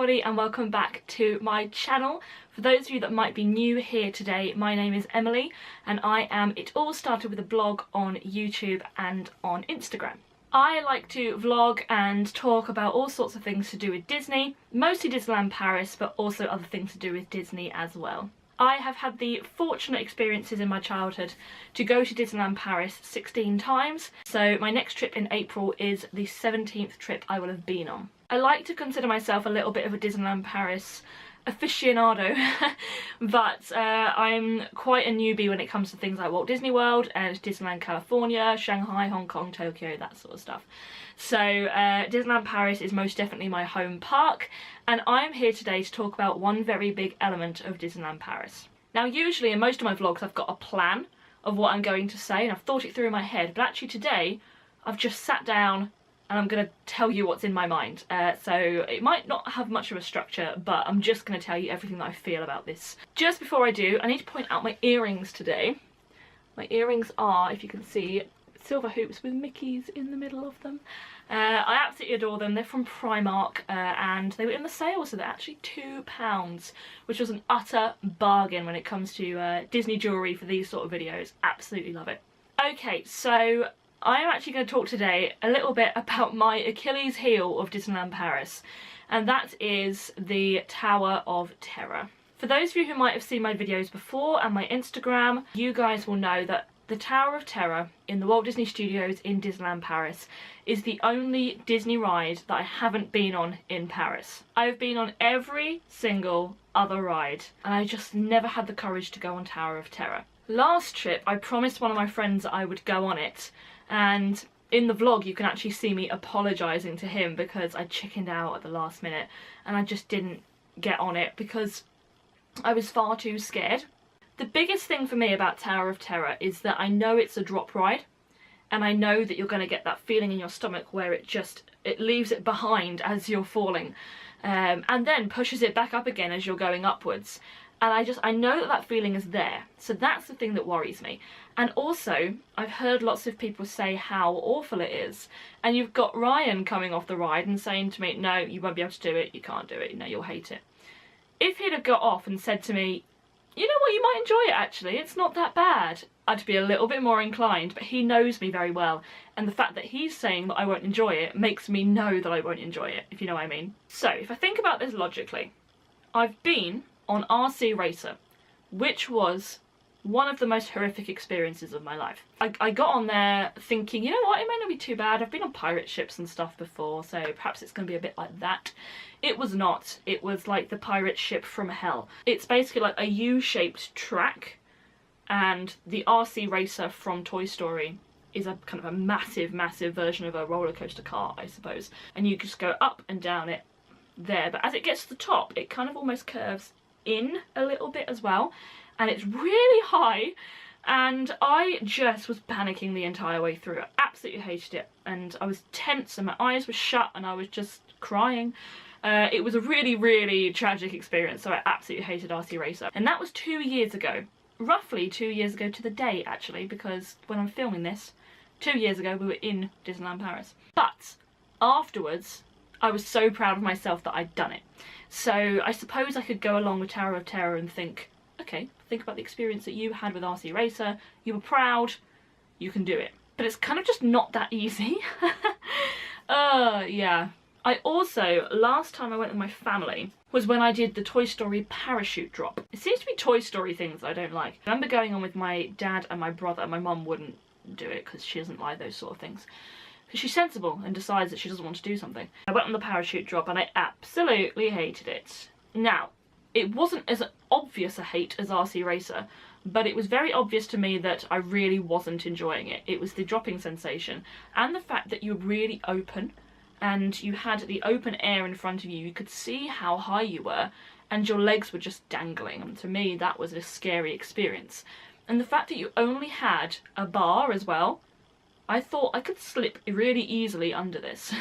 everybody and welcome back to my channel. For those of you that might be new here today, my name is Emily and it all started with a blog on YouTube and on Instagram. I like to vlog and talk about all sorts of things to do with Disney, mostly Disneyland Paris, but also other things to do with Disney as well. I have had the fortunate experiences in my childhood to go to Disneyland Paris 16 times, so my next trip in April is the 17th trip I will have been on. I like to consider myself a little bit of a Disneyland Paris aficionado, but I'm quite a newbie when it comes to things like Walt Disney World and Disneyland California, Shanghai, Hong Kong, Tokyo, that sort of stuff. So Disneyland Paris is most definitely my home park, and I'm here today to talk about one very big element of Disneyland Paris. Now usually in most of my vlogs I've got a plan of what I'm going to say and I've thought it through in my head, but actually today I've just sat down and I'm going to tell you what's in my mind. So it might not have much of a structure, but I'm just going to tell you everything that I feel about this. Just before I do, I need to point out my earrings today. My earrings are, if you can see, silver hoops with Mickeys in the middle of them. I absolutely adore them. They're from Primark and they were in the sale, so they're actually £2, which was an utter bargain when it comes to Disney jewellery for these sort of videos. Absolutely love it. Okay, so I am actually going to talk today a little bit about my Achilles heel of Disneyland Paris, and that is the Tower of Terror. For those of you who might have seen my videos before and my Instagram, you guys will know that the Tower of Terror in the Walt Disney Studios in Disneyland Paris is the only Disney ride that I haven't been on in Paris. I've been on every single other ride and I just never had the courage to go on Tower of Terror. Last trip I promised one of my friends that I would go on it, and in the vlog you can actually see me apologising to him because I chickened out at the last minute and I just didn't get on it because I was far too scared. The biggest thing for me about Tower of Terror is that I know it's a drop ride and I know that you're going to get that feeling in your stomach where it leaves it behind as you're falling and then pushes it back up again as you're going upwards. And I know that feeling is there, so that's the thing that worries me. And also, I've heard lots of people say how awful it is, and you've got Ryan coming off the ride and saying to me, no, you won't be able to do it, you can't do it, you know, you'll hate it. If he'd have got off and said to me, you know what, you might enjoy it actually, it's not that bad, I'd be a little bit more inclined, but he knows me very well, and the fact that he's saying that I won't enjoy it makes me know that I won't enjoy it, if you know what I mean. So, if I think about this logically, I've been on RC Racer, which was one of the most horrific experiences of my life. I got on there thinking, you know what, it may not be too bad, I've been on pirate ships and stuff before, so perhaps it's going to be a bit like that. It was not. It was like the pirate ship from hell. It's basically like a U-shaped track, and the RC Racer from Toy Story is a kind of a massive, massive version of a roller coaster car, I suppose. And you just go up and down it there, but as it gets to the top, it kind of almost curves in a little bit as well, and it's really high, and I just was panicking the entire way through. I absolutely hated it, and I was tense and my eyes were shut and I was just crying. It was a really, really tragic experience, so I absolutely hated RC Racer. And that was 2 years ago, roughly 2 years ago to the day actually, because when I'm filming this, 2 years ago we were in Disneyland Paris. But afterwards I was so proud of myself that I'd done it. So I suppose I could go along with Tower of Terror and think, okay, think about the experience that you had with RC Racer, you were proud, you can do it. But it's kind of just not that easy. Yeah. I also, last time I went with my family was when I did the Toy Story parachute drop. It seems to be Toy Story things I don't like. I remember going on with my dad and my brother. My mum wouldn't do it because she doesn't like those sort of things. She's sensible and decides that she doesn't want to do something. I went on the parachute drop and I absolutely hated it. Now, it wasn't as obvious a hate as RC Racer, but it was very obvious to me that I really wasn't enjoying it. It was the dropping sensation and the fact that you're really open and you had the open air in front of you. You could see how high you were and your legs were just dangling, and to me that was a scary experience. And the fact that you only had a bar as well, I thought I could slip really easily under this.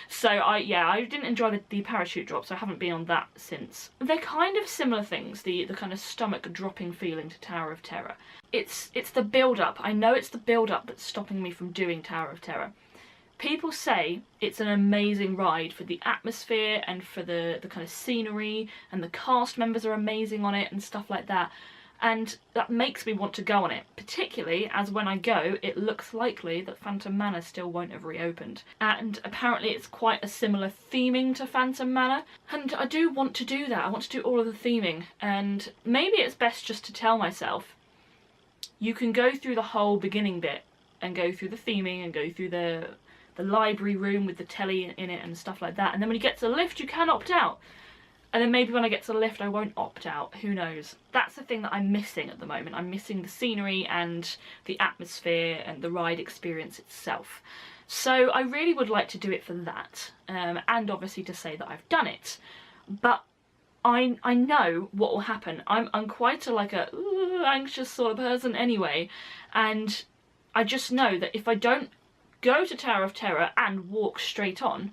So I didn't enjoy the parachute drop, so I haven't been on that since. They're kind of similar things, the kind of stomach dropping feeling to Tower of Terror. It's the build-up. I know it's the build-up that's stopping me from doing Tower of Terror. People say it's an amazing ride for the atmosphere and for the kind of scenery, and the cast members are amazing on it and stuff like that. And that makes me want to go on it, particularly as when I go, it looks likely that Phantom Manor still won't have reopened. And apparently it's quite a similar theming to Phantom Manor, and I do want to do that. I want to do all of the theming, and maybe it's best just to tell myself, you can go through the whole beginning bit and go through the theming and go through the library room with the telly in it and stuff like that, and then when you get to the lift you can opt out. And then maybe when I get to the lift I won't opt out, who knows. That's the thing that I'm missing at the moment. I'm missing the scenery and the atmosphere and the ride experience itself. So I really would like to do it for that, and obviously to say that I've done it. But I know what will happen. I'm quite a anxious sort of person anyway, and I just know that if I don't go to Tower of Terror and walk straight on,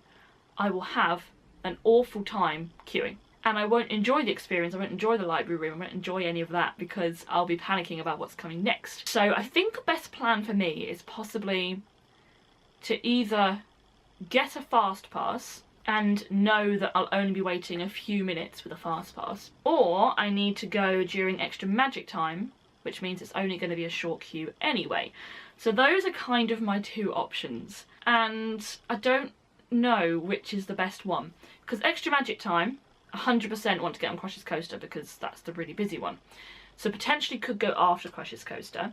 I will have an awful time queuing. And I won't enjoy the experience, I won't enjoy the library room, I won't enjoy any of that because I'll be panicking about what's coming next. So I think the best plan for me is possibly to either get a fast pass and know that I'll only be waiting a few minutes with a fast pass, or I need to go during extra magic time, which means it's only going to be a short queue anyway. So those are kind of my two options, and I don't know which is the best one, because extra magic time, 100% want to get on Crush's Coaster because that's the really busy one, so potentially could go after Crush's Coaster.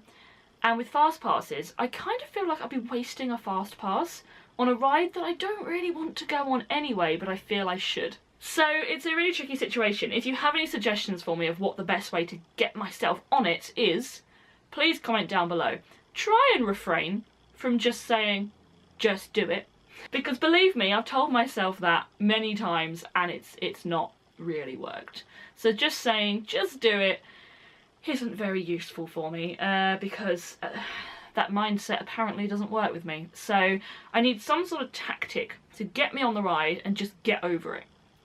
And with fast passes, I kind of feel like I'll be wasting a fast pass on a ride that I don't really want to go on anyway, but I feel I should. So it's a really tricky situation. If you have any suggestions for me of what the best way to get myself on it is, please comment down below. Try and refrain from just saying, just do it. Because believe me, I've told myself that many times and it's not really worked. So just saying, just do it, isn't very useful for me, because that mindset apparently doesn't work with me. So I need some sort of tactic to get me on the ride and just get over it.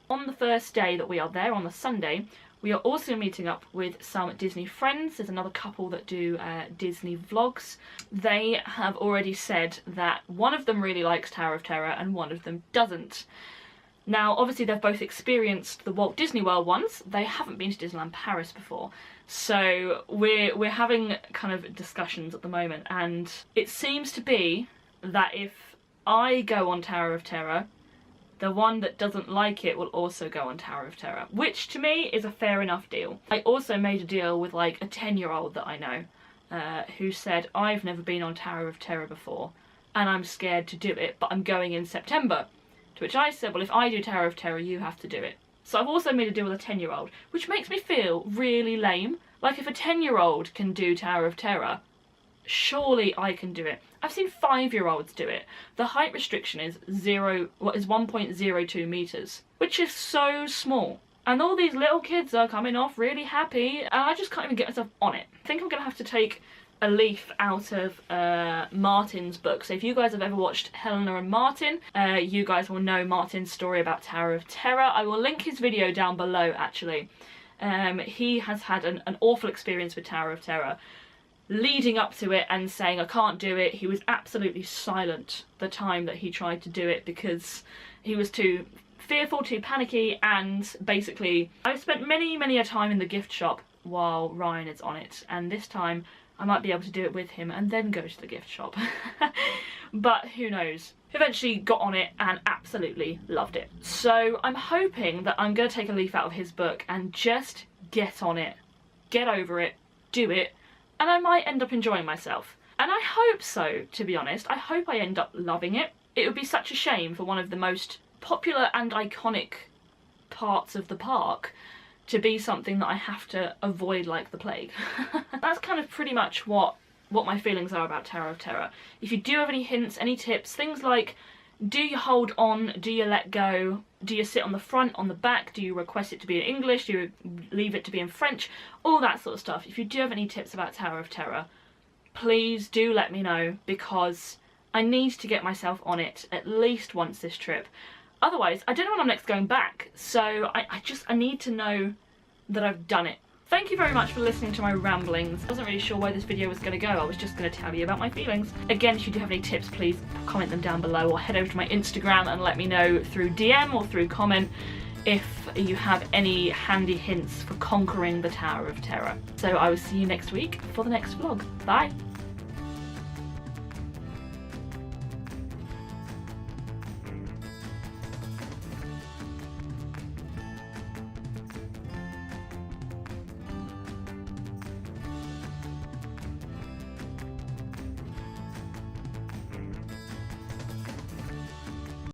On the first day that we are there, on the Sunday, we are also meeting up with some Disney friends. There's another couple that do Disney vlogs. They have already said that one of them really likes Tower of Terror and one of them doesn't. Now, obviously they've both experienced the Walt Disney World ones. They haven't been to Disneyland Paris before. So we're having kind of discussions at the moment, and it seems to be that if I go on Tower of Terror, the one that doesn't like it will also go on Tower of Terror, which to me is a fair enough deal. I also made a deal with like a 10-year-old that I know, who said, I've never been on Tower of Terror before and I'm scared to do it, but I'm going in September. To which I said, well, if I do Tower of Terror, you have to do it. So I've also made a deal with a 10-year-old, which makes me feel really lame. Like if a 10-year-old can do Tower of Terror, surely I can do it. I've seen 5-year-olds do it. The height restriction is 1.02 meters, which is so small. And all these little kids are coming off really happy, and I just can't even get myself on it. I think I'm gonna have to take a leaf out of Martin's book. So if you guys have ever watched Helena and Martin, you guys will know Martin's story about Tower of Terror. I will link his video down below, actually. He has had an awful experience with Tower of Terror, leading up to it and saying I can't do it. He was absolutely silent the time that he tried to do it because he was too fearful, too panicky, and basically I've spent many a time in the gift shop while Ryan is on it, and this time I might be able to do it with him and then go to the gift shop. But who knows. Eventually got on it and absolutely loved it. So I'm hoping that I'm going to take a leaf out of his book and just get on it, get over it, do it, and I might end up enjoying myself. And I hope so, to be honest. I hope I end up loving it. It would be such a shame for one of the most popular and iconic parts of the park to be something that I have to avoid like the plague. That's kind of pretty much what my feelings are about Tower of Terror. If you do have any hints, any tips, things like, do you hold on, do you let go, do you sit on the front, on the back, do you request it to be in English, do you leave it to be in French, all that sort of stuff. If you do have any tips about Tower of Terror, please do let me know, because I need to get myself on it at least once this trip. Otherwise, I don't know when I'm next going back, so I need to know that I've done it. Thank you very much for listening to my ramblings. I wasn't really sure where this video was going to go. I was just going to tell you about my feelings. Again, if you do have any tips, please comment them down below, or head over to my Instagram and let me know through DM or through comment if you have any handy hints for conquering the Tower of Terror. So I will see you next week for the next vlog. Bye!